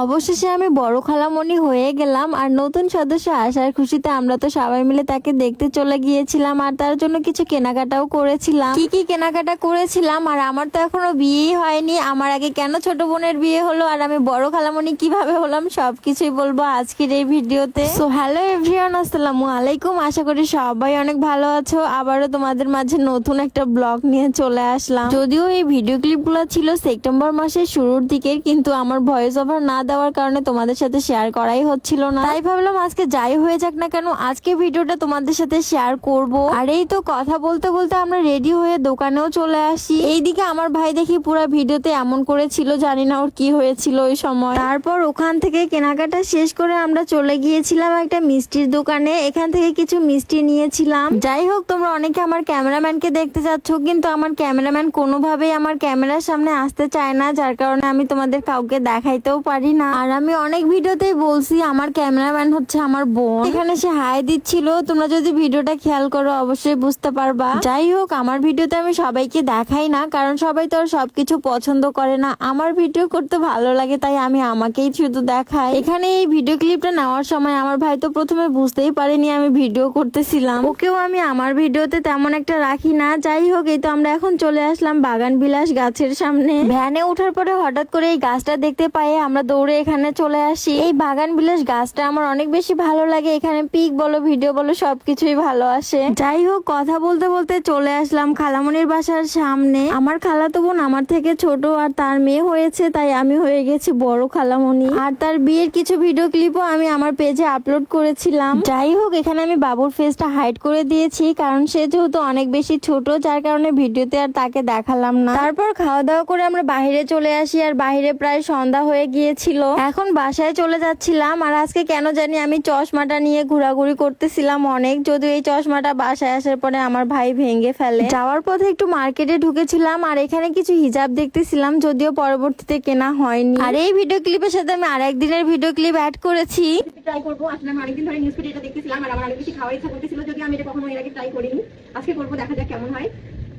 অবশেষে আমি বড় খালামণি হয়ে গেলাম। আর নতুন সদস্য আসার খুশিতে আমরা তো সবাই মিলে তাকে দেখতে চলে গিয়েছিলাম আর তার জন্য কিছু কেনাকাটাও করেছিলাম। কি কি কেনাকাটা করেছিলাম, আর আমার তো এখনো বিয়েই হয়নি, আমার আগে কেন ছোট বোনের বিয়ে হলো আর আমি বড় খালামণি কিভাবে হলাম সবকিছুই বলবো আজকের এই ভিডিওতে। সো হ্যালো এভরিওয়ান, আসসালামু আলাইকুম। আশা করি সবাই অনেক ভালো আছো। আবারও তোমাদের মাঝে নতুন একটা ব্লগ নিয়ে চলে আসলাম। যদিও এই ভিডিও ক্লিপগুলো ছিল সেপ্টেম্বর মাসের শুরুর দিকে, কিন্তু আমার ভয়েস ওভার না দেওয়ার কারণে তোমাদের সাথে শেয়ার করাই হচ্ছিল না। তাই ভাবলাম আজকে যাই হয়ে যাক না কেন আজকে ভিডিওটা তোমাদের সাথে শেয়ার করব। আর এই তো কথা বলতে বলতে আমরা রেডি হয়ে দোকানেও চলে আসি। এইদিকে আমার ভাই দেখি পুরো ভিডিওতে এমন করেছিল, জানি না ওর কি হয়েছিল ওই সময়। তারপর ওখান থেকে কেনাকাটা শেষ করে আমরা চলে গিয়েছিলাম একটা মিষ্টির দোকানে। এখান থেকে কিছু মিষ্টি নিয়েছিলাম। যাই হোক, তোমরা অনেকে আমার ক্যামেরাম্যানকে দেখতে চাচ্ছ, কিন্তু আমার ক্যামেরাম্যান কোনোভাবেই আমার ক্যামেরার সামনে আসতে চায় না, যার কারণে আমি তোমাদের কাউকে দেখাইতেও পারি না। আর আমি অনেক ভিডিওতেই বলছি আমার ক্যামেরাম্যান হচ্ছে আমার বোন। এখানে সে হাই দিচ্ছিল, তোমরা যদি ভিডিওটা খেয়াল করো অবশ্যই বুঝতে পারবা। যাই হোক, আমার ভিডিওতে আমি সবাইকে দেখাই না, কারণ সবাই তো আর সবকিছু পছন্দ করে না। আমার ভিডিও করতে ভালো লাগে তাই আমি আমাকেই শুধু দেখাই। এখানে এই ভিডিও ক্লিপটা নেওয়ার সময় আমার ভাই তো প্রথমে বুঝতেই পারেনি আমি ভিডিও করতেছিলাম। ওকেও আমি আমার ভিডিওতে তেমন একটা রাখি না। যাই হোক, এই তো আমরা এখন চলে আসলাম বাগান বিলাস গাছের সামনে। ভ্যানে ওঠার পরে হঠাৎ করে এই গাছটা দেখতে পাই, আমরা দৌড়ে এখানে চলে আসি। এই বাগান বিলাস গাছটা আমার অনেক বেশি ভালো লাগে। এখানে পিক বলো ভিডিও বলো সবকিছুই ভালো আসে। যাই হোক, কথা বলতে বলতে চলে আসলাম খালামণির বাসার সামনে। আমার খালাতো বোন আমার থেকে ছোট আর তার মেয়ে হয়েছে, তাই আমি হয়ে গেছি বড় খালামণি। আর তার বিয়ের কিছু ভিডিও ক্লিপও আমি আমার পেজে আপলোড করেছিলাম। যাই হোক, এখানে আমি বাবুর ফেসটা হাইড করে দিয়েছি, কারণ সে যেহেতু অনেক বেশি ছোট, যার কারণে ভিডিওতে আর তাকে দেখালাম না। তারপর খাওয়া দাওয়া করে আমরা বাইরে চলে আসি, আর বাইরে প্রায় সন্ধ্যা হয়ে গিয়েছিল। এখন বাসায় চলে যাচ্ছিলাম। আর আজকে কেন জানি আমি চশমাটা নিয়ে ঘোরাঘুরি করতেছিলাম অনেক, যদিও এই চশমাটা বাসায় আসার পরে আমার ভাই ভেঙে ফেলে। যাওয়ার পথে একটু মার্কেটে ঢুকেছিলাম আর এখানে কিছু হিজাব দেখতেছিলাম, যদিও পরবর্তীতে কেনা হয়নি। আর এই ভিডিও ক্লিপের সাথে আমি আরেকদিনের ভিডিও ক্লিপ অ্যাড করেছি। ট্রাই করবো। আসলে আমি অনেকদিন ধরে নিউজ এটা দেখতেছিলাম আর আমার অনেক বেশি খাওয়ার ইচ্ছা করতেছিল, যদি আমি এটা কখনো এর আগে ট্রাই করিনি। আজকে করবো, দেখা যাক কেমন হয়।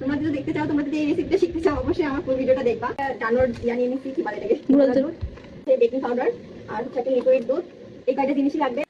তোমরা যদি দেখতে চাও, তোমরা যদি এই রেসিপিটা শিখতে চাও, অবশ্যই আমার পুরো ভিডিওটা দেখবা। ডানোর নিয়ে নিচ্ছি, কি বলে এটাকে, বেকিং পাউডার আর হচ্ছে একটা লিকুইড দুধ, এই কয়টা জিনিসই লাগবে।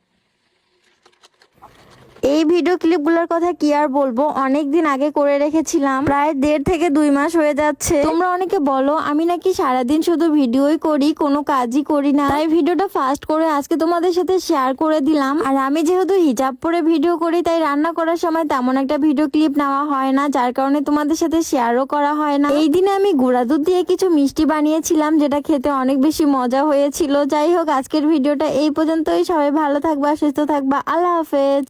এই ভিডিও ক্লিপগুলোর কথা কি আর বলবো, অনেকদিন আগে করে রেখেছিলাম, প্রায় 1.5 থেকে 2 মাস হয়ে যাচ্ছে। তোমরা অনেকে বলো আমি নাকি সারাদিন শুধু ভিডিওই করি, কোনো কাজই করি না, তাই ভিডিওটা ফাস্ট করে আজকে তোমাদের সাথে শেয়ার করে দিলাম। আর আমি যেহেতু হিজাব পরে ভিডিও করি, তাই রান্না করার সময় তেমন একটা ভিডিও ক্লিপ নেওয়া হয় না, যার কারণে তোমাদের সাথে শেয়ারও করা হয় না। এই দিনে আমি গুঁড়া দুধ দিয়ে কিছু মিষ্টি বানিয়েছিলাম, যেটা খেতে অনেক বেশি মজা হয়েছিল। যাই হোক, আজকের ভিডিওটা এই পর্যন্তই। সবাই ভালো থাকবা, সুস্থ থাকবা, আল্লাহ হাফেজ।